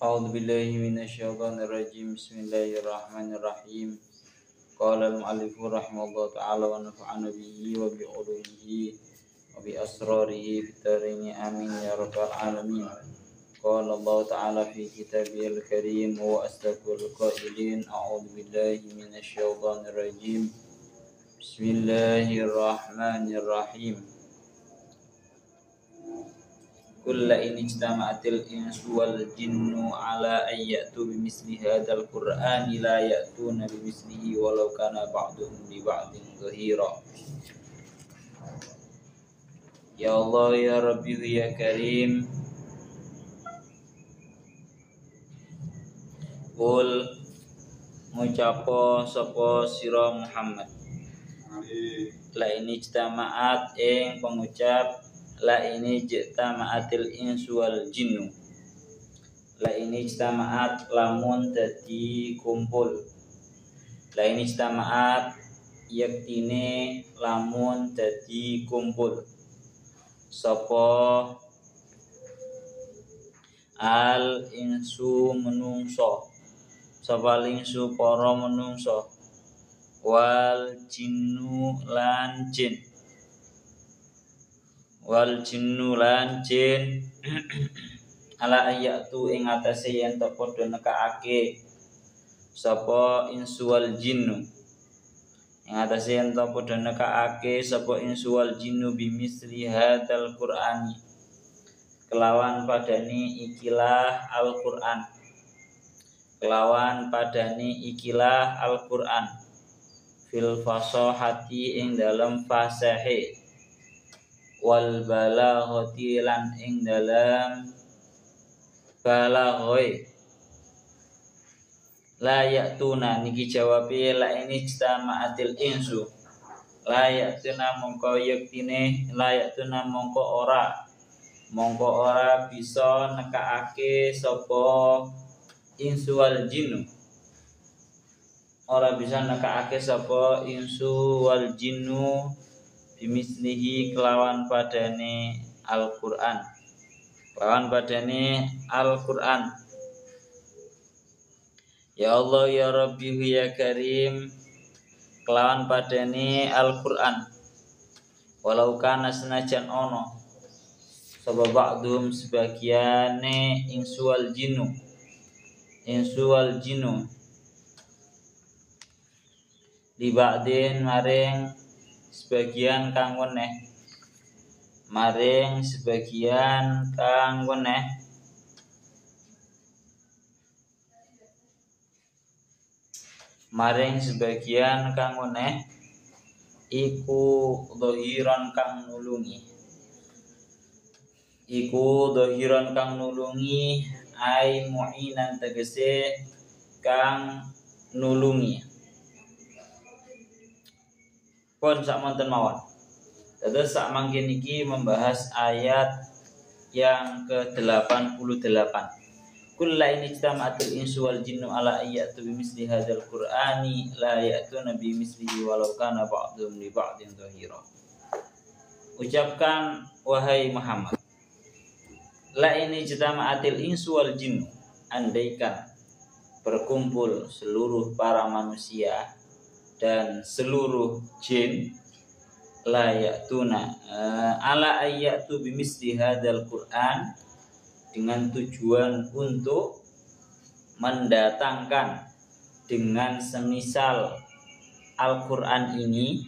أعوذ بالله من الشيطان الرجيم بسم الله الرحمن الرحيم قال المؤلف رحمه الله تعالى ونفعنا به وبعلومه وبأسراره في الدارين آمين يا رب العالمين. قال الله تعالى في كتابه الكريم وأصدق القائلين أعوذ بالله من الشيطان الرجيم بسم الله الرحمن الرحيم قل إن اجتمعت الإنس والجن على أن يأتوا بمثل هذا القرآن لا يأتون بمثله ولو كان بعضهم لبعض ظهيرا. Ya Allah ya Rabbi ya Karim, Qul ngucapo sapa sira Muhammad, la ini ijtama'at ing pengucap la ini ijtama'atil insu wal jinnu. La ini ijtama'at lamun dadi kumpul. La ini ijtama'at yaktine lamun dadi kumpul. Sapa al insu menungso, sapa insu para menungso, wal jinnu lan jin, wal jinnu lan jin ala ayatu ing atase yen ta padha nekake sapa insu wal jinnu ing atase yen ta padha nekake sapa insu wal jinnu bimisli hadzal qur'ani kelawan padani ikilah Al-Qur'an, kelawan padani ikilah Al-Qur'an fil fasahati ing dalam fasahe wal balaghati lan ing dalam balaghoe. La ya'tuna niki jawabe la ini ijtama'atil insu, la ya'tuna mongko yektine la ya'tuna mongko ora bisa nekaake sapa insu wal jinnu, ora bisa nekaake sapa insu wal jinnu bimislihi kelawan padane Al-Qur'an, kelawan padane Al-Qur'an. Ya Allah ya Rabbi ya Karim, kelawan padane Al-Qur'an. Walau kana senajan ono sapa ba'dhum sebagiane insu wal jinnu li ba'din maring sebagian kang weneh, maring sebagian kang weneh maring sebagian kang weneh iku dhahiran kang nulungi, iku dhahiran kang nulungi ai mu'inan tegese kang nulungi. Pun sak monten mawon. Terus sak mangkin iki membahas ayat yang ke-88. Kullu in ijtama'atil insu wal jinnu ala ayatu bimisli hadzal qur'ani la ya'tuna bimislihi walau kana ba'dhum li ba'din dhahira. Ucapkan wahai Muhammad, la ini ijtama'atil insu wal jinnu, andaikan berkumpul seluruh para manusia dan seluruh jin, la ya'tuna ala ayatu bimisli hadzal qur'an, dengan tujuan untuk mendatangkan dengan semisal Al-Qur'an ini,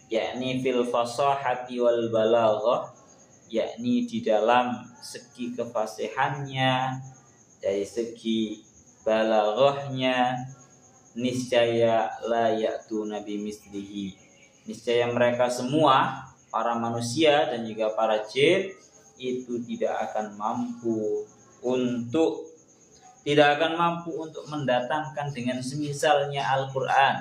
yakni fil fasahati wal balaghah, yakni di dalam segi kefasihannya, dari segi balaghahnya, niscaya la ya'tu nabi mislihi, niscaya mereka semua para manusia dan juga para jin itu tidak akan mampu untuk mendatangkan dengan semisalnya Al-Qur'an.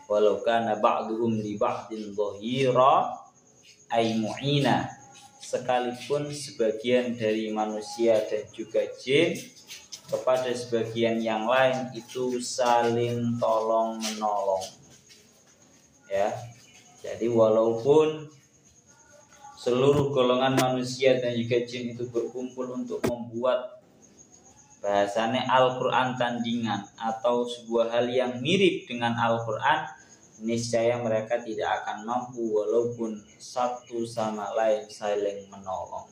Walau kana ba'duhum li ba'din dhahira ay mu'ina, sekalipun sebagian dari manusia dan juga jin kepada sebagian yang lain itu saling tolong menolong. Ya. Jadi walaupun seluruh golongan manusia dan juga jin itu berkumpul untuk membuat bahasane Al-Quran tandingan atau sebuah hal yang mirip dengan Al-Quran, niscaya mereka tidak akan mampu walaupun satu sama lain saling menolong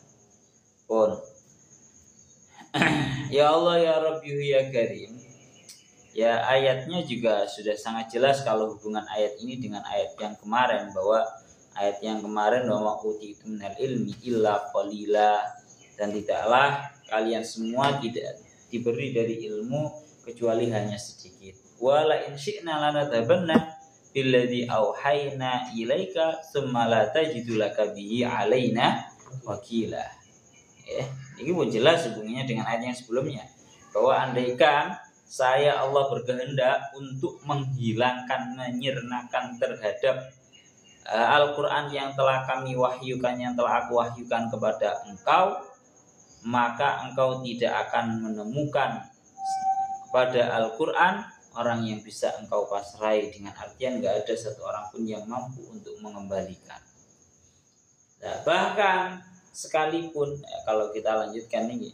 pun. Ya Allah ya Rabbi ya Karim. Ya, ayatnya juga sudah sangat jelas kalau hubungan ayat ini dengan ayat yang kemarin, bahwa ayat yang kemarin bahwa utitu minal ilmi illa qalila, dan tidaklah kalian semua tidak diberi dari ilmu kecuali hanya sedikit. Wala in syi'na lanadhabanna billadzi auhayna ilaika tsumma la tajidu laka bihi alaina wakila. Ini pun jelas hubungannya dengan ayat yang sebelumnya, bahwa andaikan saya Allah berkehendak untuk menghilangkan, menyirnakan terhadap Al-Quran yang telah kami wahyukan, yang telah aku wahyukan kepada engkau, maka engkau tidak akan menemukan pada Al-Quran orang yang bisa engkau pasrai, dengan artian gak ada satu orang pun yang mampu untuk mengembalikan. Nah, bahkan sekalipun kalau kita lanjutkan ini,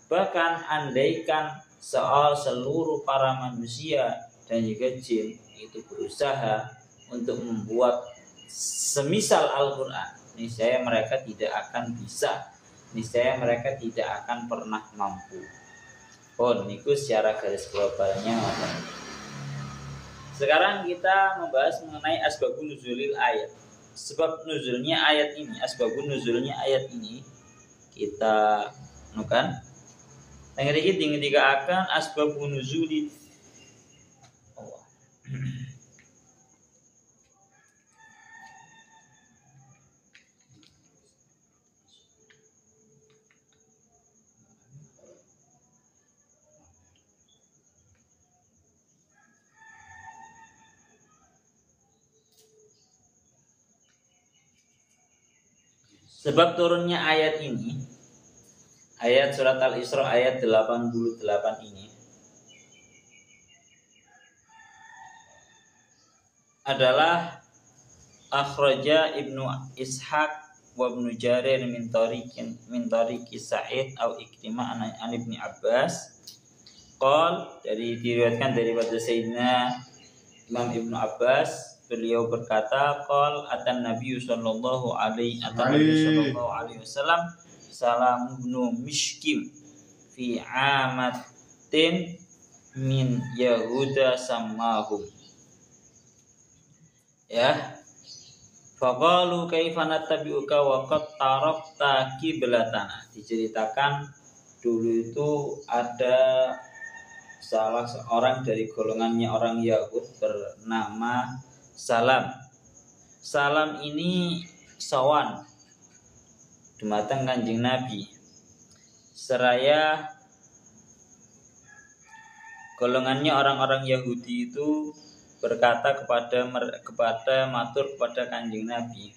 bahkan andaikan seluruh para manusia dan juga jin itu berusaha untuk membuat semisal Al-Quran, niscaya mereka tidak akan bisa, niscaya mereka tidak akan pernah mampu. Niku secara garis globalnya. Sekarang kita membahas mengenai asbabun nuzulil ayat. Sebab nuzulnya ayat ini, asbabun nuzulnya ayat ini kita nukan. Yang ketiga akan asbabun nuzulil Allah. Sebab turunnya ayat ini, ayat surat Al-Isra ayat 88 ini adalah akhraja Ibnu Ishaq wa Ibnu Jarir min tariqi Sa'id au Ikrimah an Ibnu Abbas qol, diriwayatkan daripada Sayyidina Imam Ibnu Abbas, beliau berkata, qol atan Nabi sallallahu alaihi wasallam Salam ibnu Mishkim fi amatin min Yahuda sammahum. Ya, faqalu kaifa nattabi'uka wa qad tarakta qiblatana. Diceritakan dulu itu ada salah seorang dari golongannya orang Yahud bernama Salam. Salam ini sawan dumateng Kanjeng Nabi, seraya golongannya orang-orang Yahudi itu berkata kepada matur kepada Kanjeng Nabi,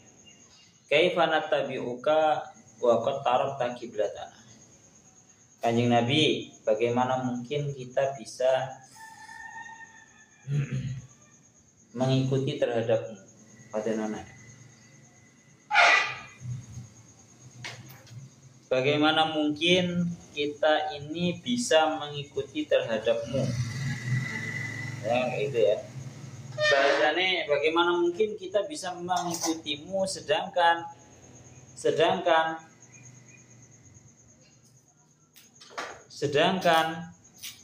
kaifa nattabi'uka wa qad tarakta qiblatana. Kanjeng Nabi, bagaimana mungkin kita bisa mengikuti terhadapmu pada nona? Bagaimana mungkin kita ini bisa mengikuti terhadapmu? Ya, itu ya. Bahasanya bagaimana mungkin kita bisa mengikutimu sedangkan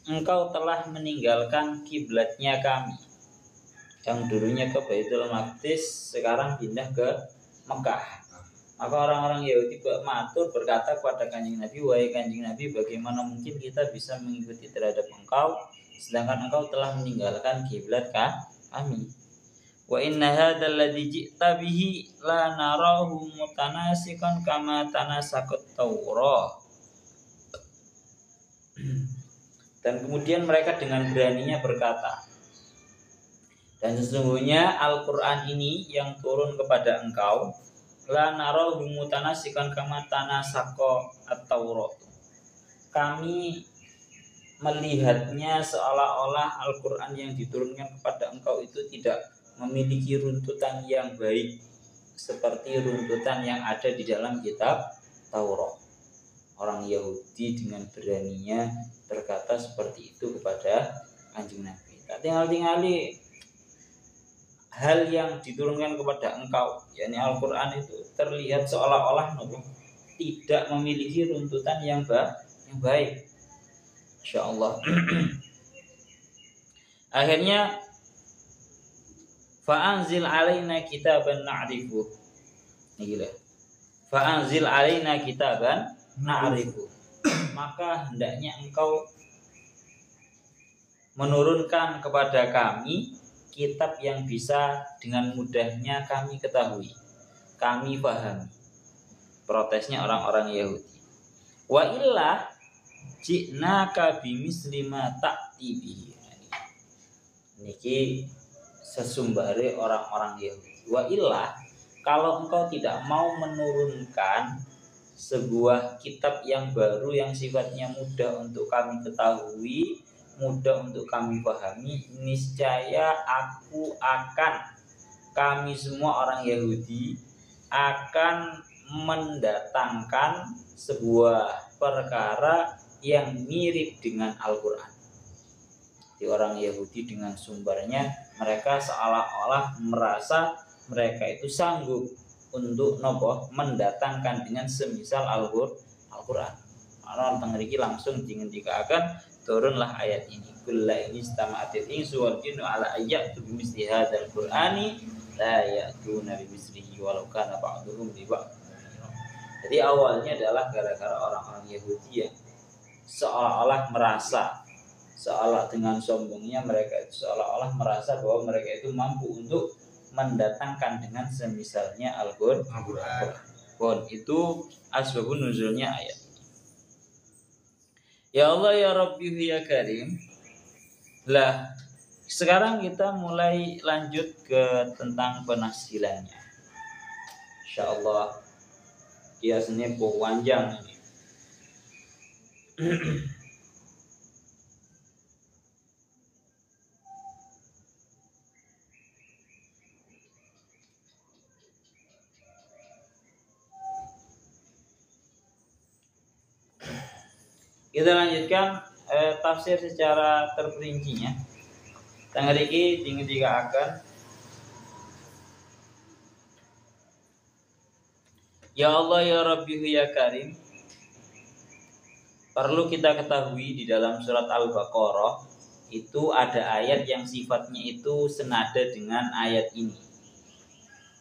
engkau telah meninggalkan kiblatnya kami, yang dulunya ke Baitul Maqdis, sekarang pindah ke Mekah. Maka orang-orang Yahudi matur berkata kepada Kanjeng Nabi, wahai Kanjeng Nabi, bagaimana mungkin kita bisa mengikuti terhadap engkau sedangkan engkau telah meninggalkan kiblat kami. Wa inna hadzal ladzi ji'ta bihi la narahu mutanasikan kama tanasakut Taurah. Dan kemudian mereka dengan beraninya berkata, dan sesungguhnya Al-Quran ini yang turun kepada engkau, la narahu mutanasikan kama tanasako at-Taurat. Kami melihatnya seolah-olah Al-Quran yang diturunkan kepada engkau itu tidak memiliki runtutan yang baik seperti runtutan yang ada di dalam kitab Taurat. orang Yahudi dengan beraninya berkata seperti itu kepada Kanjeng Nabi. Tak tinggal-tinggali hal yang diturunkan kepada engkau, yakni Al-Quran itu terlihat seolah-olah tidak memiliki runtutan yang baik. Insya Allah. Akhirnya fa'anzil alaina kitaban na'rifu. Ini gila. Fa'anzil alaina kitaban na'rifu. Maka hendaknya engkau menurunkan kepada kami kitab yang bisa dengan mudahnya kami ketahui, kami pahami. Protesnya orang-orang Yahudi. Wa illa ji'naka bimisli ma ta'ti bihi. Niki sesumbare orang-orang Yahudi. Wa illa, kalau engkau tidak mau menurunkan sebuah kitab yang baru yang sifatnya mudah untuk kami ketahui, mudah untuk kami pahami, niscaya kami semua orang Yahudi akan mendatangkan sebuah perkara yang mirip dengan Al-Quran. Di orang Yahudi dengan sumbernya, mereka seolah-olah merasa mereka itu sanggup untuk mendatangkan dengan semisal Al-Quran. Orang tengriki langsung dikatakan turunlah ayat ini. Kulla ini istama'atil insu wal jinnu ala ayyatu bimisli hadzal qur'ani la ya'tuna bimislihi walau kana ba'duhum li ba'd. Jadi awalnya adalah gara-gara orang-orang Yahudi yang seolah-olah merasa, seolah dengan sombongnya mereka itu seolah-olah merasa bahwa mereka itu mampu untuk mendatangkan dengan semisalnya Al-Quran. Itu asbabun nuzulnya ayat. Ya Allah ya Rabbi ya Karim. Lah, sekarang kita mulai lanjut ke tentang penafsirannya. Insyaallah kiasnya panjang ini. Kita lanjutkan tafsir secara terperincinya. Tanggal ini tinggal akan Ya Allah ya Rabbi ya Karim. Perlu kita ketahui di dalam surat Al-Baqarah itu ada ayat yang sifatnya itu senada dengan ayat ini.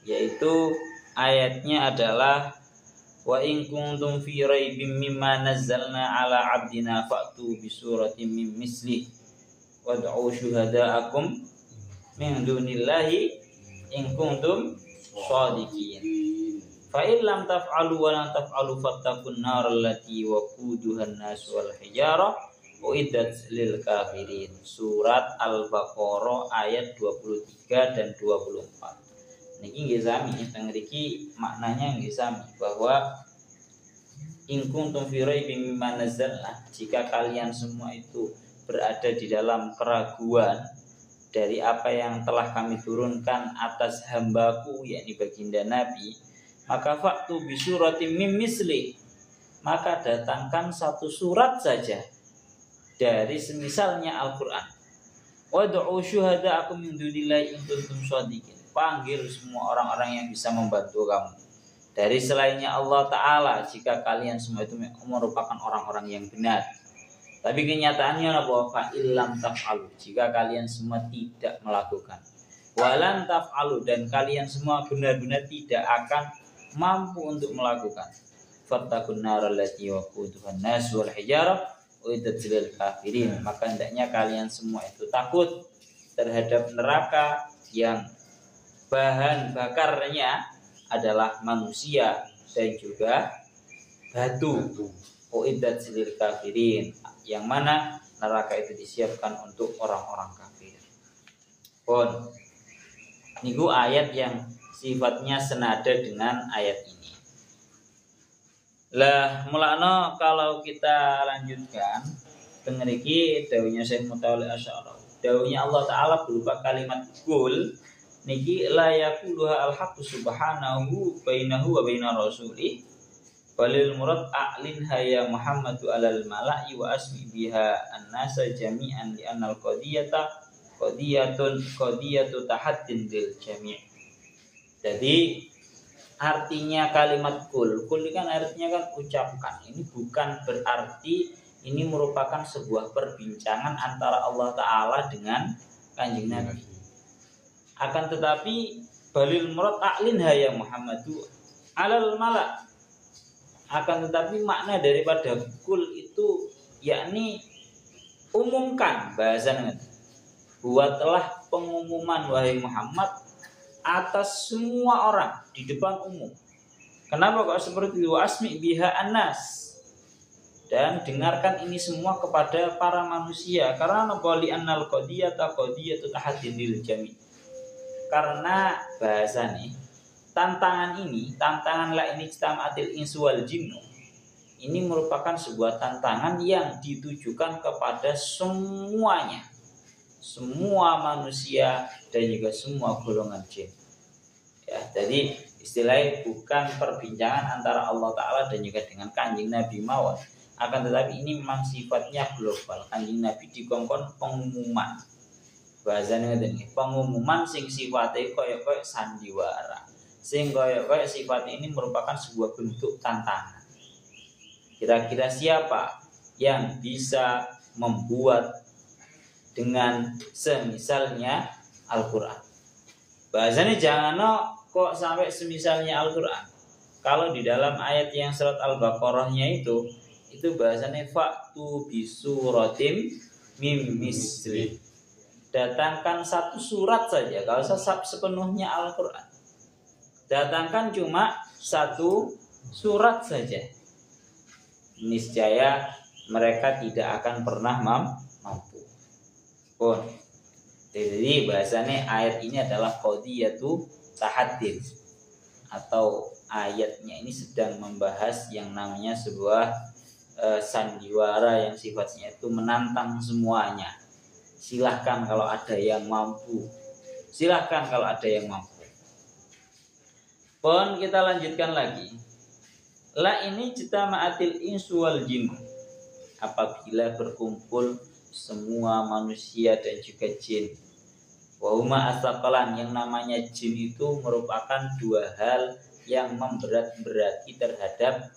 Yaitu ayatnya adalah wa in kuntum fi raibim mimma nazzalna ala abdina fa'tu bi suratin min misli wad'u syuhada'akum min dunillahi in kuntum shadiqin fa in lam taf'alu wa lam taf'alu fattaqun nar allati waquduha an-nas wal hijarah uiddat lil kafirin. Surat Al-Baqarah ayat 23 dan 24. Niki nggih sami teng mriki maknanya nggih sami bahwa in kuntum fi raibin mimma nazzalna, jika kalian semua itu berada di dalam keraguan dari apa yang telah kami turunkan atas hambaku yakni baginda Nabi, maka faktu bi suratin mim misli, maka datangkan satu surat saja dari semisalnya Al-Qur'an. Wad'u syuhada'akum min dunillahi in kuntum shadiqin. Panggil semua orang-orang yang bisa membantu kamu dari selainnya Allah Ta'ala jika kalian semua itu merupakan orang-orang yang benar. Tapi kenyataannya bahwa fa'ilam taf'alu, jika kalian semua tidak melakukan, walan taf'alu, dan kalian semua benar-benar tidak akan mampu untuk melakukan, fattaqun nar allati waquduhan nas wal hijarah uiddat lil kafirin, maka hendaknya kalian semua itu takut terhadap neraka yang bahan bakarnya adalah manusia dan juga batu. Uiddat lil kafirin, yang mana neraka itu disiapkan untuk orang-orang kafir. Pun niku ayat yang sifatnya senada dengan ayat ini. Lah mulakno kalau kita lanjutkan dengan iki dawuhnya Syekh Mutawalli Asy'ari. Dawuhnya Allah Ta'ala berupa kalimat qul niki la yaquluha al-haqqu subhanahu bainahu wa baina rasulih Balil murad a'linha ya Muhammadu alal mala'i wa asmi biha an-nasa jami'an li annal qadiyatu tahaddin lil jami'. Jadi artinya kalimat kul kan artinya kan ucapkan. Ini bukan berarti ini merupakan sebuah perbincangan antara Allah Ta'ala dengan Kanjeng Nabi. Akan tetapi balil murad a'linha ya Muhammadu alal mala'. Akan tetapi makna daripada kul itu yakni umumkan, bahasanya buatlah pengumuman wahai Muhammad atas semua orang di depan umum. Kenapa kok seperti itu? Asmi biha annas, dan dengarkan ini semua kepada para manusia. Karena nabali annal qadiyatu tahaddin lil jami'. Karena bahasa nih, tantangan la ini ijtama'atil insu wal jinnu, ini merupakan sebuah tantangan yang ditujukan kepada semuanya, semua manusia dan juga semua golongan jin. Ya, jadi istilahnya bukan perbincangan antara Allah Ta'ala dan juga dengan Kanjeng Nabi mawon. Akan tetapi ini memang sifatnya global. Kanjeng Nabi dikongkon pengumuman. Bahasanya ini pengumuman sing sifatnya koyok sandiwara. Sing koyok sifatnya ini merupakan sebuah bentuk tantangan. Kira-kira siapa yang bisa membuat dengan semisalnya Al-Quran? Bahasanya jangan kok sampai semisalnya Al-Quran. Kalau di dalam ayat yang surat Al-Baqarahnya itu bahasanya fa'tu bisuratim mim misli. Datangkan satu surat saja, gak usah sepenuhnya Al-Quran. Datangkan cuma satu surat saja. Niscaya mereka tidak akan pernah mampu. Pun. Jadi bahasanya ayat ini adalah qadiyatu tahaddin, atau ayatnya ini sedang membahas yang namanya sebuah sandiwara yang sifatnya itu menantang semuanya. Silahkan kalau ada yang mampu. Silahkan kalau ada yang mampu. Pun kita lanjutkan lagi. La ini ijtama'atil insu wal jin. Apabila berkumpul semua manusia dan juga jin. Wa huma asaqalan, yang namanya jin itu merupakan dua hal yang memberat-berati terhadap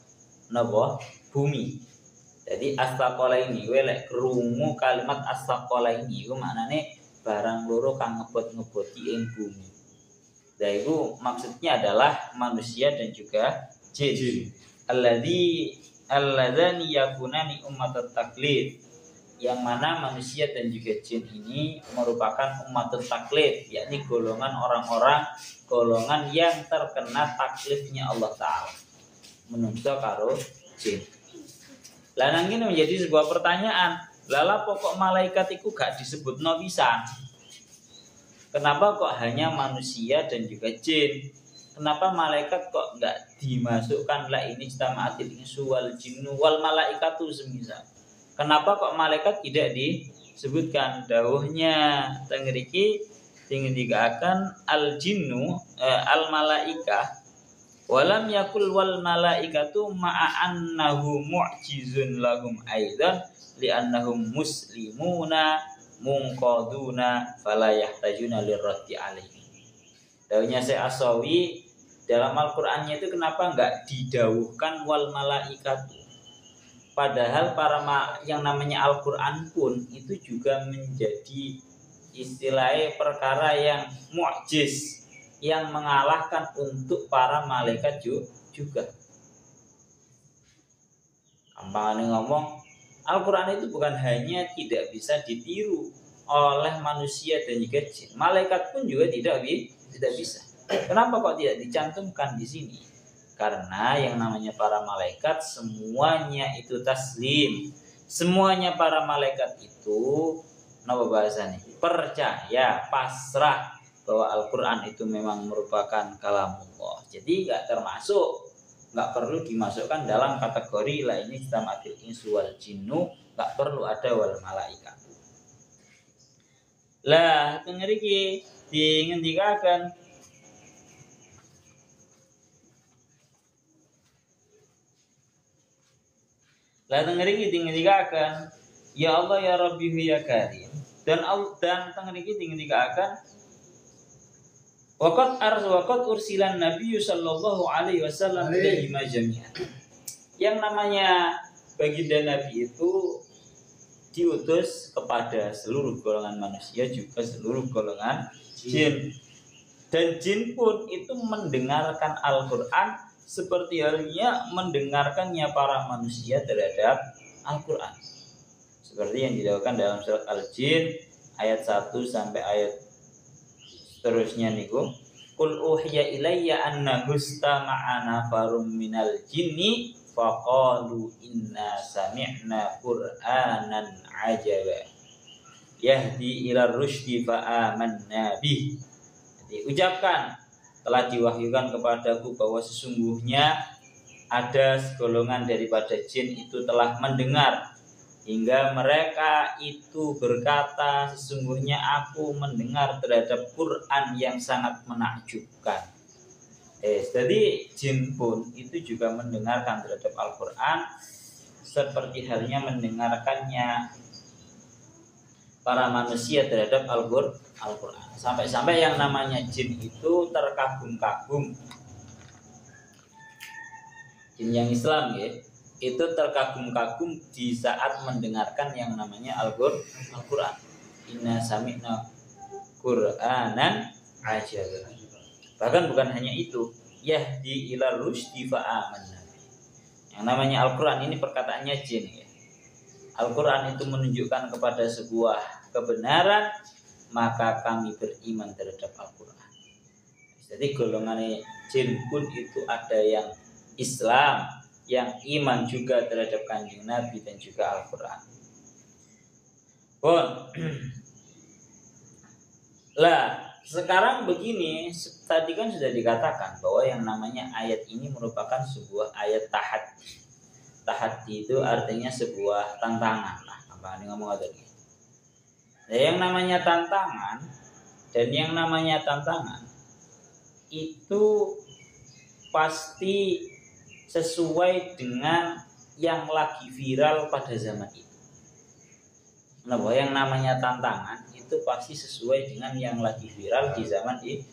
bumi. Jadi asaqala ini welek krungu kalimat asaqala ini iku maknane barang loro kang ngebot-ngeboti ing bumi. Dan itu maksudnya adalah manusia dan juga jin. Alladzani yakunani ummatat taklid, yang mana manusia dan juga jin ini merupakan ummatat taklid, yakni golongan yang terkena taklidnya Allah Ta'ala, menungso karo jin. Lah nang ini menjadi sebuah pertanyaan, lala pokok malaikat itu gak disebut no pisan. Kenapa kok hanya manusia dan juga jin? Kenapa malaikat kok nggak dimasukkan la ini ijtama'atil insu wal jinnu wal malaikatu semisal? Kenapa kok malaikat tidak disebutkan? Dawuhnya tengriki dikatakan al jinnu al malaika walam yakul wal malaikatu ma'a annahu mu'jizun lahum aidan li annahum muslimuna munqaduna fala yahtajuna lirraddi alaihi. Dawuhnya Syekh Asawi dalam Al-Qur'annya itu kenapa enggak didawuhkan wal malaikatu? Padahal yang namanya Al-Qur'an pun itu juga menjadi istilahnya perkara yang mu'jiz, yang mengalahkan untuk para malaikat juga. Gampang ngomong, Al-Quran itu bukan hanya tidak bisa ditiru oleh manusia dan juga jin, malaikat pun juga tidak bisa. Kenapa kok tidak dicantumkan di sini? Karena yang namanya para malaikat semuanya itu taslim. Semuanya para malaikat itu apa bahasanya? Percaya, pasrah bahwa Al-Quran itu memang merupakan kalamullah. Jadi nggak perlu dimasukkan dalam kategori la ini ijtama'atil insu wal jinnu, nggak perlu ada wal malaikat. Lah tengeriki dingendikaken Lah teng mriki dingendikaken ya Allah ya Rabbi ya Karim dan teng mriki dingendikaken waqad ursilan Nabi sallallahu alaihi wasallam ilaihi jami'an. Yang namanya baginda Nabi itu diutus kepada seluruh golongan manusia juga seluruh golongan jin. Dan jin pun itu mendengarkan Al-Qur'an seperti halnya mendengarkannya para manusia terhadap Al-Qur'an. Seperti yang dilakukan dalam surat Al-Jin ayat 1 sampai ayat terusnya niku qul uhiya ilayya annahu istama'a nafarum minal jinni faqalu inna sami'na qur'anan ajaba yahdi ila rusydi fa amanna bih. Jadi ucapkan telah diwahyukan kepadaku bahwa sesungguhnya ada segolongan daripada jin itu telah mendengar hingga mereka itu berkata sesungguhnya aku mendengar terhadap Quran yang sangat menakjubkan. Jadi jin pun itu juga mendengarkan terhadap Al-Quran seperti halnya mendengarkannya para manusia terhadap Al-Quran. Sampai-sampai yang namanya jin itu terkagum-kagum. Jin yang Islam ya, itu terkagum-kagum di saat mendengarkan yang namanya Al-Quran. Inna sami'na Qur'anan ajaba. Bahkan bukan hanya itu, yahdi ila rusydi fa amanna. Yang namanya Al-Quran ini perkataannya jin ya. Al-Quran itu menunjukkan kepada sebuah kebenaran, maka kami beriman terhadap Al-Quran. Jadi golongan jin pun itu ada yang Islam, yang iman juga terhadap Kanjeng Nabi dan juga Al-Quran. Lah, sekarang begini, tadi kan sudah dikatakan bahwa yang namanya ayat ini merupakan sebuah ayat tahaddi. Tahaddi itu artinya sebuah tantangan. Nah, apa ini ngomong tadi? Nah, yang namanya tantangan dan yang namanya tantangan itu pasti sesuai dengan yang lagi viral pada zaman itu. Nah, bahwa yang namanya tantangan itu pasti sesuai dengan yang lagi viral di zaman itu.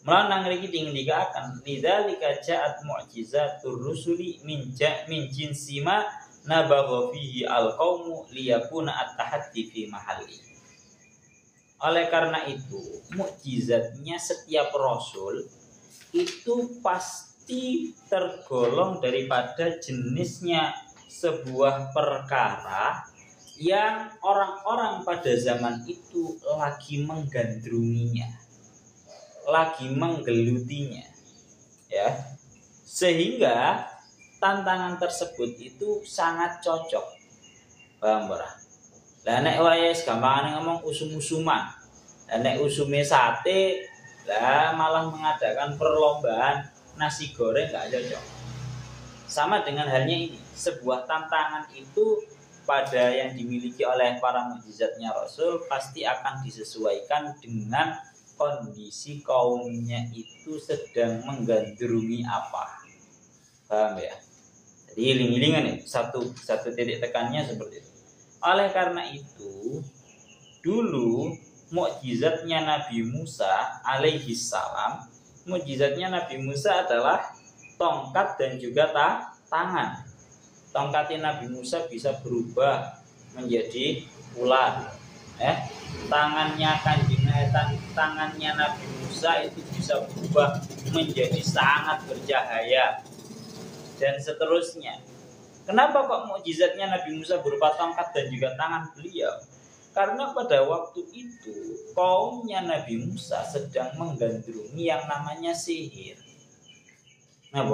Melanang riki dingdikakan lidzalika ja'at mu'jizatur rusuli min jinsi ma nabagha fihi alqaumu liyakuna at-tahaddi fi mahalli. Oleh karena itu, mukjizatnya setiap rasul itu pasti tergolong daripada jenisnya sebuah perkara yang orang-orang pada zaman itu lagi menggandrunginya, lagi menggelutinya, ya, sehingga tantangan tersebut itu sangat cocok, paham ora? Lah nek wis gampangane ngomong usum-usuman, lah nek usume sate, lah malah mengadakan perlombaan nasi goreng nggak cocok. Sama dengan halnya ini, sebuah tantangan itu pada yang dimiliki oleh para mukjizatnya Rasul pasti akan disesuaikan dengan kondisi kaumnya itu sedang menggandrungi apa, paham ya? Jadi iling-ilingan ya, satu titik tekannya seperti itu. Oleh karena itu dulu mukjizatnya Nabi Musa alaihi salam, mukjizatnya Nabi Musa adalah tongkat dan juga tangan. Tongkatnya Nabi Musa bisa berubah menjadi ular. Tangannya Nabi Musa itu bisa berubah menjadi sangat bercahaya dan seterusnya. Kenapa kok mukjizatnya Nabi Musa berupa tongkat dan juga tangan beliau? Karena pada waktu itu kaumnya Nabi Musa sedang menggandrungi yang namanya sihir. Nah,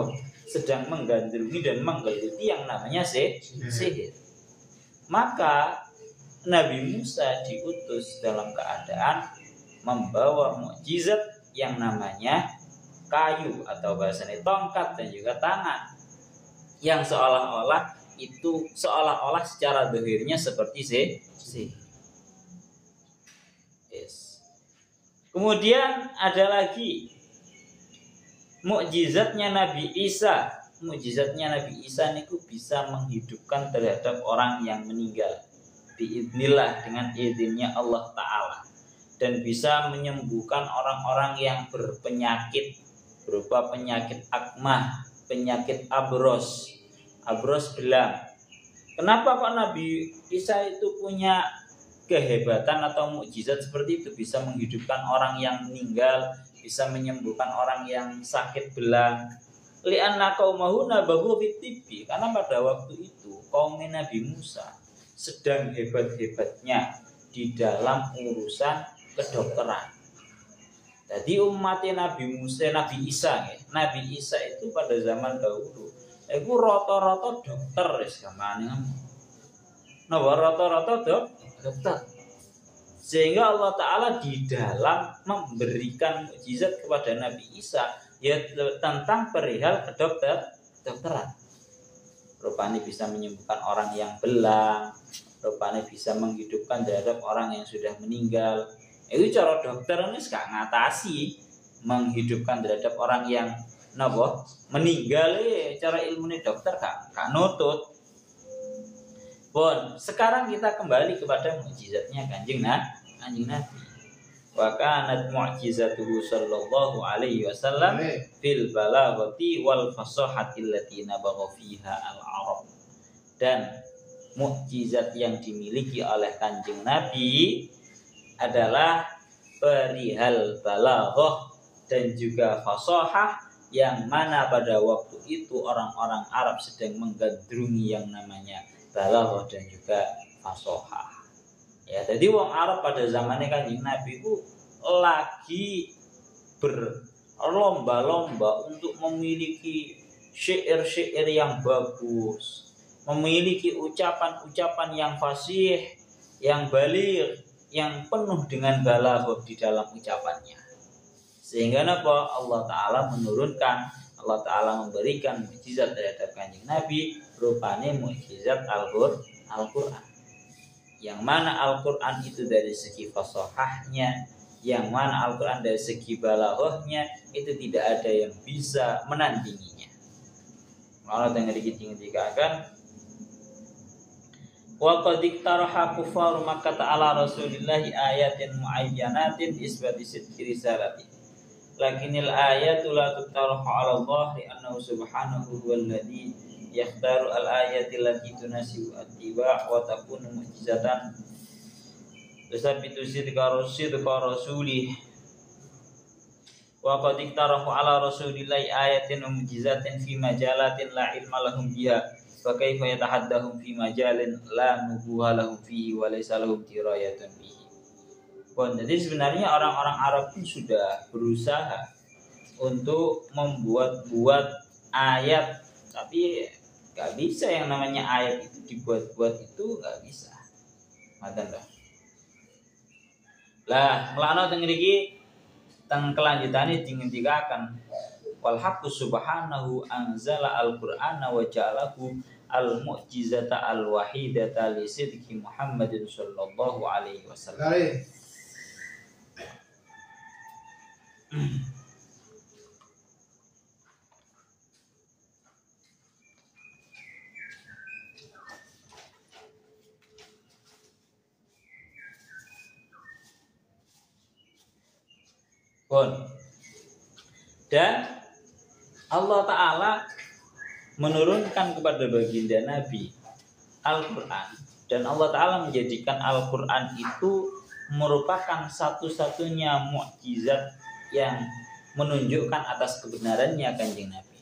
sedang menggandrungi dan menggeluti yang namanya sihir. Maka Nabi Musa diutus dalam keadaan membawa mukjizat yang namanya kayu atau bahasanya tongkat dan juga tangan, yang seolah-olah secara zahirnya seperti sihir. Yes. Kemudian ada lagi mukjizatnya Nabi Isa mukjizatnya Nabi Isa niku bisa menghidupkan terhadap orang yang meninggal biidznillah, dengan izinnya Allah Ta'ala, dan bisa menyembuhkan orang-orang yang berpenyakit berupa penyakit akmah, penyakit abros belang. Kenapa kok Nabi Isa itu punya kehebatan atau mukjizat seperti itu, bisa menghidupkan orang yang meninggal, bisa menyembuhkan orang yang sakit belang? Li'anna qaumahu nabahu fitibbi, karena pada waktu itu kaum Nabi Musa sedang hebat-hebatnya di dalam urusan kedokteran. Jadi umatnya Nabi Musa, Nabi Isa itu pada zaman dahulu itu rata-rata dokter wis gamane. Nah, rata-rata dokter. Sehingga Allah Ta'ala di dalam memberikan mukjizat kepada Nabi Isa ya tentang perihal kedokteran. Rupanya bisa menyembuhkan orang yang belang, rupanya bisa menghidupkan terhadap orang yang sudah meninggal. Itu cara dokter ini gak ngatasi menghidupkan terhadap orang yang meninggal. Cara ilmu dokter gak nutut. Bon, sekarang kita kembali kepada mukjizatnya Kanjeng Nabi. Wa kanat mu'jizatuhu sallallahu alaihi wasallam fil balaghati wal fasahati allati nabagha fiha al-arab. Dan mukjizat yang dimiliki oleh Kanjeng Nabi adalah perihal balaghah dan juga fasahah, yang mana pada waktu itu orang-orang Arab sedang menggandrungi yang namanya balaghah dan juga fasahah. Ya, jadi wong Arab pada zamannya Kanjeng Nabi itu lagi berlomba-lomba untuk memiliki syair-syair yang bagus, memiliki ucapan-ucapan yang fasih, yang baligh, yang penuh dengan balaghah di dalam ucapannya. Sehingga Allah Ta'ala memberikan mukjizat terhadap Kanjeng Nabi, rupanya mukjizat Al-Qur'an. Yang mana Al-Qur'an itu dari segi fasahahnya, yang mana Al-Qur'an dari segi balaghahnya itu tidak ada yang bisa menandinginya. Allah dengan dikatakan wa qad iktaraha kufaru Makkah ala Rasulillahi ayatin muayyanatin isbati sidqi risalati. Lakinil ayatu la tuktarahu ala Allah li'annahu subhanahu huwallazi yakhtaru al-ayati allati tunasibu at-tiba' wa takunu mu'jizatan tusabitu sidqa rasulih. Wa qad iktarahu ala Rasulillahi ayatin mu'jizatin fi majalatin la ilma lahum biha fa kaifa yatahaddahum fi majalin la nubuha lahum fihi wa laysa lahum dirayatun bihi. Jadi sebenarnya orang-orang Arab itu sudah berusaha untuk membuat ayat, tapi gak bisa. Yang namanya ayat itu dibuat-buat itu gak bisa. Matan dah. Lah, melana teng mriki teng kelanjutane dingendikaken wal haqqu subhanahu anzala al-Qur'ana wa ja'alahu al-mu'jizata al-wahidata li sidqi Muhammadin sallallahu alaihi wasallam. Dan Allah Ta'ala menurunkan kepada baginda Nabi Al-Quran, dan Allah Ta'ala menjadikan Al-Quran itu merupakan satu-satunya mukjizat yang menunjukkan atas kebenarannya Kanjeng Nabi.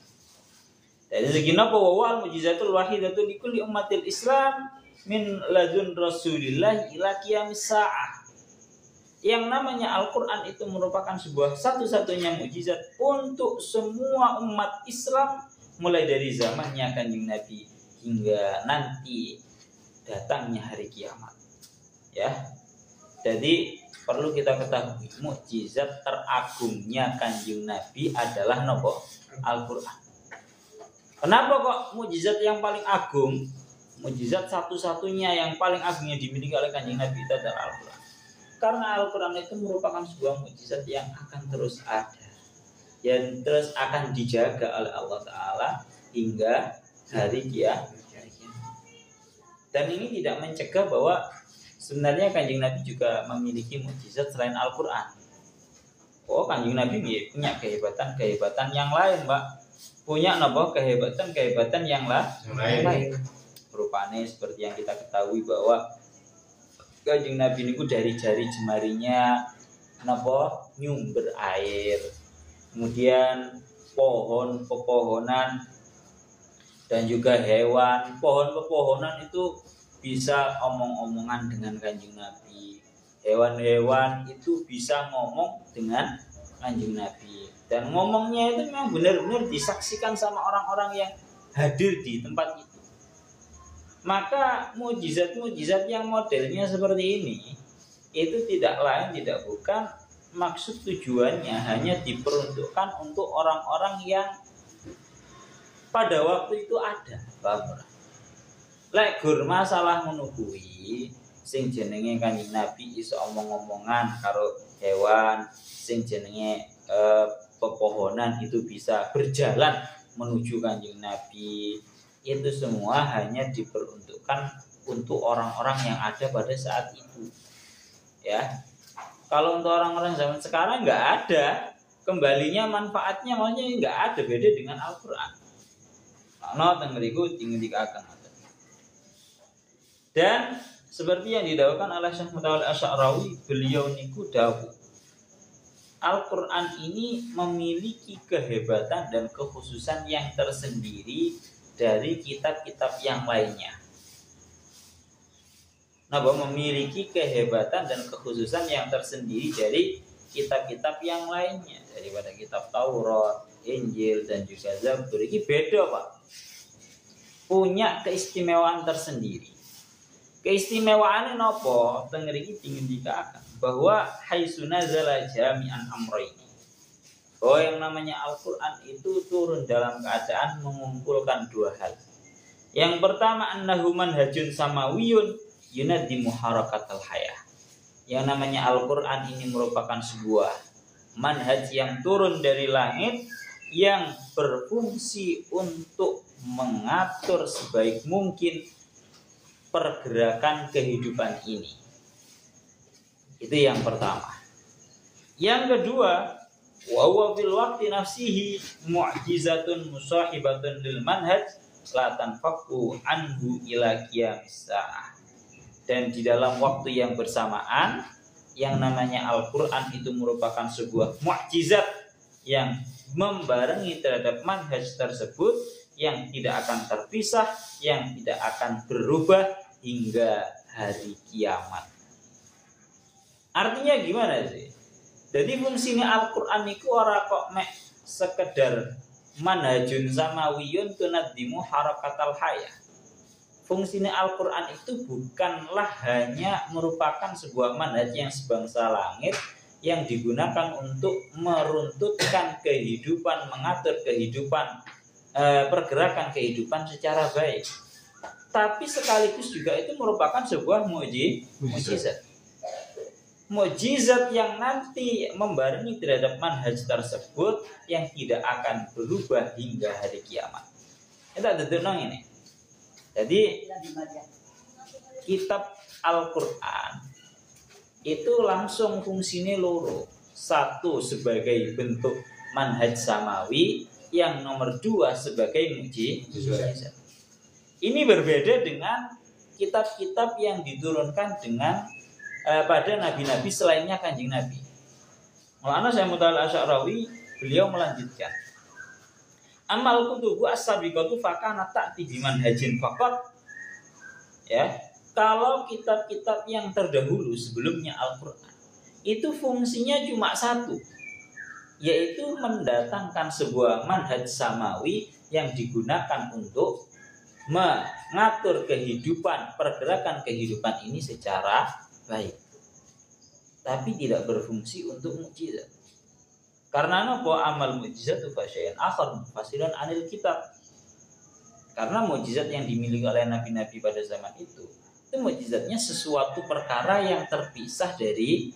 Dari segi napa wa mukjizatul wahidatul likulli ummatil Islam min ladun Rasulillah ila qiyamis saah. Yang namanya Al-Quran itu merupakan sebuah satu-satunya mukjizat untuk semua umat Islam mulai dari zamannya Kanjeng Nabi hingga nanti datangnya hari kiamat. Ya. Jadi perlu kita ketahui mukjizat teragungnya Kanjeng Nabi adalah nopo? Al-Quran. Kenapa kok mukjizat yang paling agung, mukjizat satu-satunya yang paling agung yang dimiliki oleh Kanjeng Nabi itu adalah Al-Quran? Karena Al-Quran itu merupakan sebuah mukjizat yang akan terus ada, yang terus akan dijaga oleh Allah Ta'ala hingga hari kiamat. Dan ini tidak mencegah bahwa sebenarnya Kanjeng Nabi juga memiliki mukjizat selain Al-Quran. Oh, Kanjeng Nabi punya kehebatan yang lain, Mbak. Punya kehebatan yang lain. Rupanya seperti yang kita ketahui bahwa Kanjeng Nabi niku dari jari jemarinya nyumber air. Kemudian pepohonan dan juga hewan, pohon-pepohonan itu bisa omong-omongan dengan Kanjeng Nabi. Hewan-hewan itu bisa ngomong dengan Kanjeng Nabi. Dan ngomongnya itu memang benar-benar disaksikan sama orang-orang yang hadir di tempat itu. Maka mukjizat-mukjizat yang modelnya seperti ini itu tidak lain tidak bukan maksud tujuannya hanya diperuntukkan untuk orang-orang yang pada waktu itu ada, paham ora? Lek gur masalah menungguhi sing jenenge Kanjeng Nabi iso omong-omongan karo hewan, sing jenenge pepohonan itu bisa berjalan menuju Kanjeng Nabi. Itu semua hanya diperuntukkan untuk orang-orang yang ada pada saat itu. Ya. Kalau untuk orang-orang zaman sekarang nggak ada, kembalinya manfaatnya maksudnya nggak ada, beda dengan Al-Qur'an. Dan seperti yang didakwakan oleh Syekh Mutawalli Asy'arawi, beliau niku dawuh Al-Quran ini memiliki kehebatan dan kekhususan yang tersendiri dari kitab-kitab yang lainnya. Memiliki kehebatan dan kekhususan yang tersendiri dari kitab-kitab yang lainnya, daripada kitab Taurat, Injil dan juga Zabur. Ini beda, Pak. Punya keistimewaan tersendiri. Keistimewaannya nopo? Tengeriki ingin dikatakan bahwa haitsu nazala jami'an amrayni. Bahwa yang namanya Al-Qur'an itu turun dalam keadaan mengumpulkan dua hal. Yang pertama annahu manhajun samawiyun yunaddimu harakatal hayah. Yang namanya Al-Qur'an ini merupakan sebuah manhaj yang turun dari langit yang berfungsi untuk mengatur sebaik mungkin pergerakan kehidupan ini. Itu yang pertama. Yang kedua, wa huwa fil waqti nafsihi mu'jizatun musahibatun lil manhaj la tanfaku anhu ila qiyamis saah. Dan di dalam waktu yang bersamaan, yang namanya Al-Qur'an itu merupakan sebuah mukjizat yang membarengi terhadap manhaj tersebut, yang tidak akan terpisah, yang tidak akan berubah hingga hari kiamat. Artinya gimana sih? Jadi fungsinya Al-Qur'an itu ora kok mek sekedar manhajun samawiyun tunaddimu harakatal hayah. Fungsinya Al-Qur'an itu bukanlah hanya merupakan sebuah manhaj yang sebangsa langit yang digunakan untuk meruntutkan kehidupan, mengatur kehidupan, pergerakan kehidupan secara baik. Tapi sekaligus juga itu merupakan sebuah mukjizat. Mukjizat yang nanti membarengi terhadap manhaj tersebut yang tidak akan berubah hingga hari kiamat. Kita dedekno ini. Jadi kitab Al-Qur'an itu langsung fungsinya loro. Satu sebagai bentuk manhaj samawi, yang nomor dua sebagai mukjizat. Ini berbeda dengan kitab-kitab yang diturunkan dengan pada nabi-nabi selainnya Kanjeng Nabi. Mulanya Syekh Mutawalli Asy'arawi beliau melanjutkan, amal kutubu as-sabiqatu fakana ta'ti bimanhajin faqat. Ya, kalau kitab-kitab yang terdahulu sebelumnya Al-Qur'an itu fungsinya cuma satu, yaitu mendatangkan sebuah manhaj samawi yang digunakan untuk mengatur kehidupan, pergerakan kehidupan ini secara baik. Tapi tidak berfungsi untuk mukjizat. Karena apa? Amal mukjizat itu fasyai'an akhar fasilan anil kitab. Karena mukjizat yang dimiliki oleh nabi-nabi pada zaman itu mukjizatnya sesuatu perkara yang terpisah dari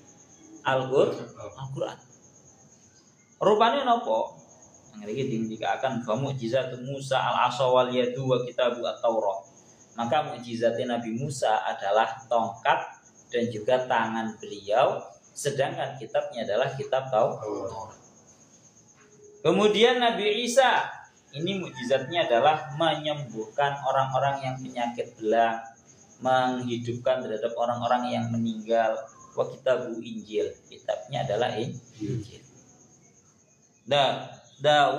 Al-Qur'an. Rupanya nopo? Ngriki dikatakan fa mukjizat Musa al-asa wal yadu wa kitabu at-Taurat. Maka mukjizatnya Nabi Musa adalah tongkat dan juga tangan beliau, sedangkan kitabnya adalah kitab Taurat. Kemudian Nabi Isa, ini mukjizatnya adalah menyembuhkan orang-orang yang penyakit belang, menghidupkan terhadap orang-orang yang meninggal. Wa kitabu Injil, kitabnya adalah Injil.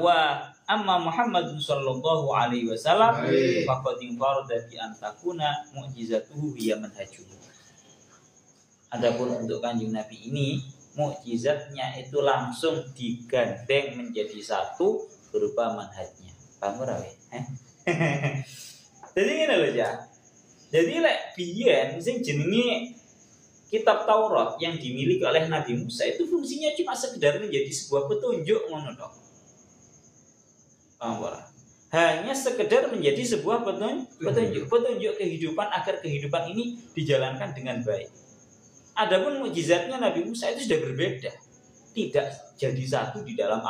Wa amma Muhammad sallallahu alaihi wasallam faqad infarada bi an takuna mu'jizatuhu hiya manhajuhu. Adapun untuk Kanjeng Nabi ini mukjizatnya itu langsung digandeng menjadi satu berupa manhajnya. Paham ora we? Jadi ngene lho ya. Jadi lek biyen sing jenenge kitab Taurat yang dimiliki oleh Nabi Musa itu fungsinya cuma sekedar menjadi sebuah petunjuk ngono tok. Hanya sekedar menjadi sebuah petunjuk kehidupan agar kehidupan ini dijalankan dengan baik. Adapun mukjizatnya Nabi Musa itu sudah berbeda, tidak jadi satu di dalam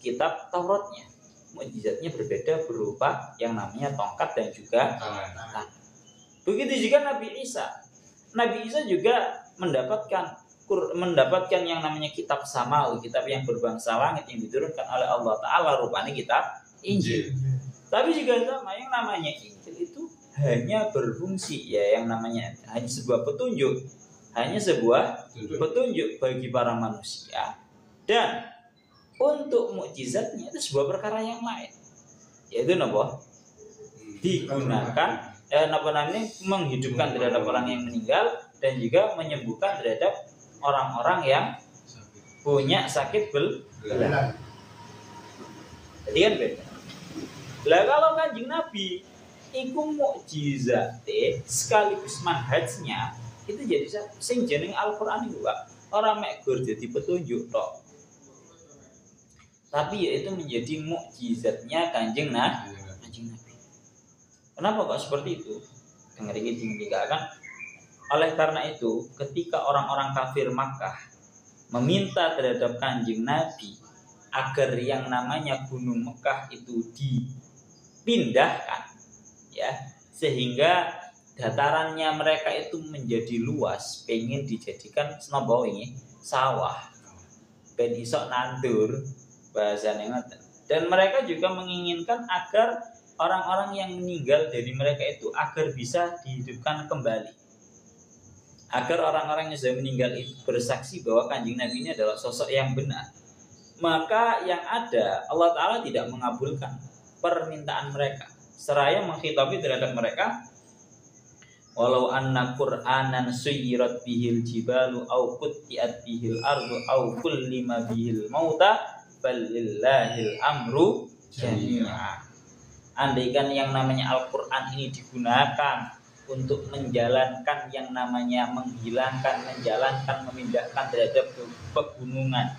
kitab Tauratnya. Mukjizatnya berbeda berupa yang namanya tongkat dan juga tangan. Begitu juga Nabi Isa. Nabi Isa juga mendapatkan yang namanya kitab samawi, kitab yang berbangsa langit yang diturunkan oleh Allah Ta'ala, rupanya kitab Injil. Tapi juga sama, yang namanya Injil itu hanya berfungsi ya, yang namanya hanya sebuah petunjuk, bagi para manusia. Dan untuk mukjizatnya itu sebuah perkara yang lain, yaitu digunakan menghidupkan terhadap orang yang meninggal dan juga menyembuhkan terhadap orang-orang yang punya sakit belang. Jadi kan beda. Lah kalau Kanjeng Nabi iku mukjizate sekaligus manhajnya itu jadi sing jeneng Al-Qur'an iku, Pak. Ora mek gur dadi petunjuk tok. Tapi ya itu menjadi mukjizatnya Kanjeng Nabi. Kenapa kok seperti itu? Dengar ini dikatakan, oleh karena itu ketika orang-orang kafir Makkah meminta terhadap Kanjeng Nabi agar yang namanya Gunung Mekah itu dipindahkan, ya, sehingga datarannya mereka itu menjadi luas, pengen dijadikan sawah, ben iso nandur bahasanya. Dan mereka juga menginginkan agar orang-orang yang meninggal dari mereka itu agar bisa dihidupkan kembali. Agar orang-orang yang sudah meninggal itu bersaksi bahwa Kanjeng Nabi ini adalah sosok yang benar. Maka yang ada Allah Ta'ala tidak mengabulkan permintaan mereka. Seraya menghitabi terhadap mereka, walau anna Qur'anan suyirat bihil jibalu au qutti'at bihil ardu au kullima bihil mauta balillahil amru jami'a. Andaikan yang namanya Al-Quran ini digunakan untuk menjalankan yang namanya menjalankan, memindahkan terhadap pegunungan,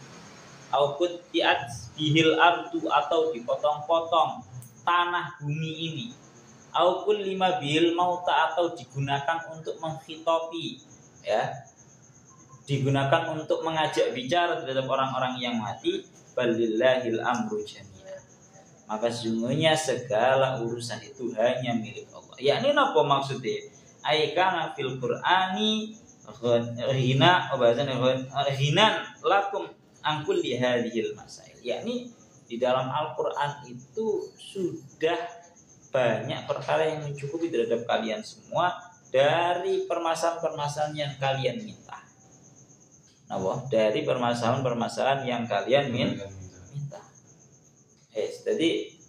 aukut tiat bihil ardu atau dipotong-potong tanah bumi ini, aukul lima bihil mauta atau digunakan untuk menghitopi, ya, digunakan untuk mengajak bicara terhadap orang-orang yang mati, balillahil amru jami'a. Maka sesungguhnya segala urusan itu hanya milik Allah. Yakni apa maksudnya? Aikana fil Qur'ani ghinan lakum angkul li hadhil masail. Yakni di dalam Al-Qur'an itu sudah banyak perkara yang mencukupi terhadap kalian semua dari permasalahan-permasalahan yang kalian minta. Dari permasalahan-permasalahan yang kalian minta. Jadi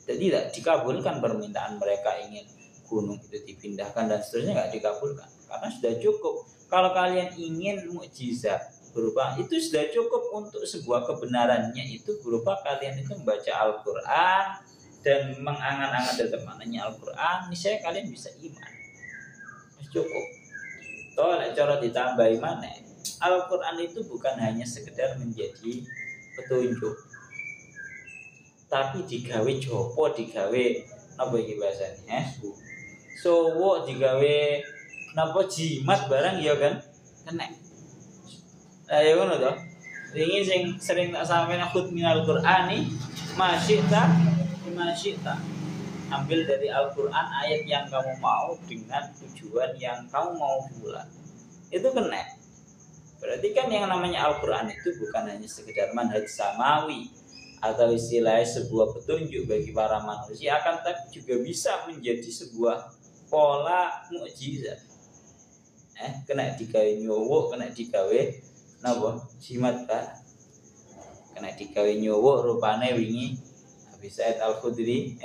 tidak dikabulkan permintaan mereka ingin gunung itu dipindahkan dan seterusnya, nggak dikabulkan karena sudah cukup. Kalau kalian ingin mukjizat berupa itu sudah cukup untuk sebuah kebenarannya itu berupa kalian itu membaca Al-Quran dan mengangan-angan dalam maknanya Al-Quran, niscaya kalian bisa iman. Cukup. Toh cara ditambahi mana? Al-Quran itu bukan hanya sekedar menjadi petunjuk, tapi digawe jopo, digawe apa iki bahasane? Sowo digawe napa jimat barang ya kan? Kena. Ya ngono to. Ini sing sering tak sampeyan khut minal Qur'ani masyita. Ambil dari Al-Qur'an ayat yang kamu mau dengan tujuan yang kamu mau pula. Itu kena. Berarti kan yang namanya Al-Qur'an itu bukan hanya sekedar manhaj samawi atau istilahnya sebuah petunjuk bagi para manusia, akan tapi juga bisa menjadi sebuah pola mukjizat. Kena digawe nyowo, kena digawe napa? Jimat kan. Kena digawe nyowo rupane wingi habis ayat Al-Khudri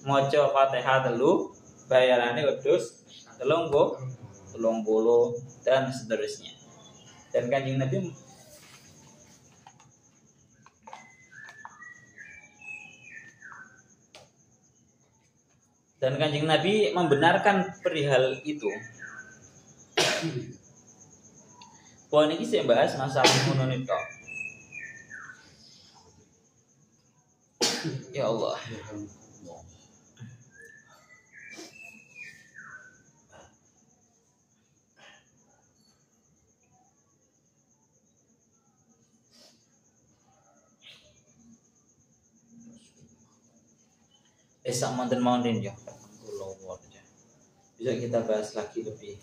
maca Fatihah telu bayarane wedhus 30 dan seterusnya. Dan Kanjeng Nabi membenarkan perihal itu. Poin ini saya bahas masalah ngono tok. Ya Allah. Sak manten mawon ya. Bisa kita bahas lagi lebih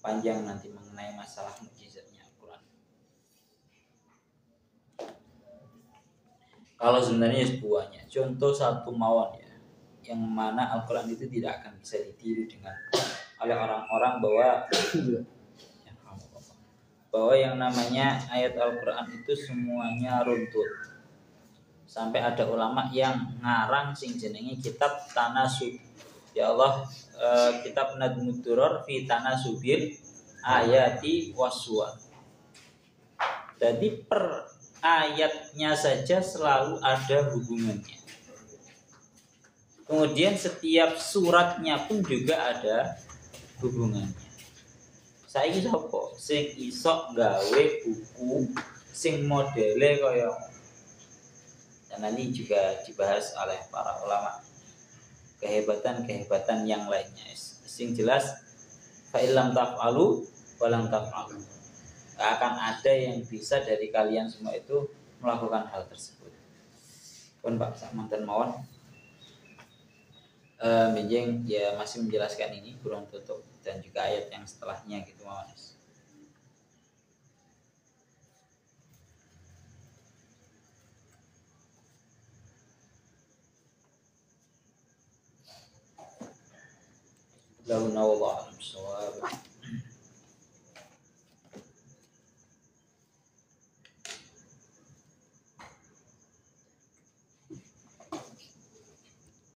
panjang nanti mengenai masalah mukjizatnya Al-Quran. Kalau sebenarnya sebuahnya, contoh satu mawon ya, yang mana Al-Quran itu tidak akan bisa ditiru dengan oleh orang-orang bahwa yang namanya ayat Al-Quran itu semuanya runtut. Sampai ada ulama yang ngarang sing jenenge kitab Tanasub. Ya Allah, kitab Nadmud Duror fi Tanasubil ayati wassuwar. Jadi per ayatnya saja selalu ada hubungannya. Kemudian setiap suratnya pun juga ada hubungannya. Saiki sapa sing iso gawe buku sing modele kaya, dan nanti juga dibahas oleh para ulama kehebatan yang lainnya. Sing jelas fa illam taf'alu walam taf'alu. Akan ada yang bisa dari kalian semua itu melakukan hal tersebut. Pun Pak Samanten mawon benjing ya masih menjelaskan ini kurang tutup dan juga ayat yang setelahnya gitu mawon. Lahu nawallahu a'lam bissawab.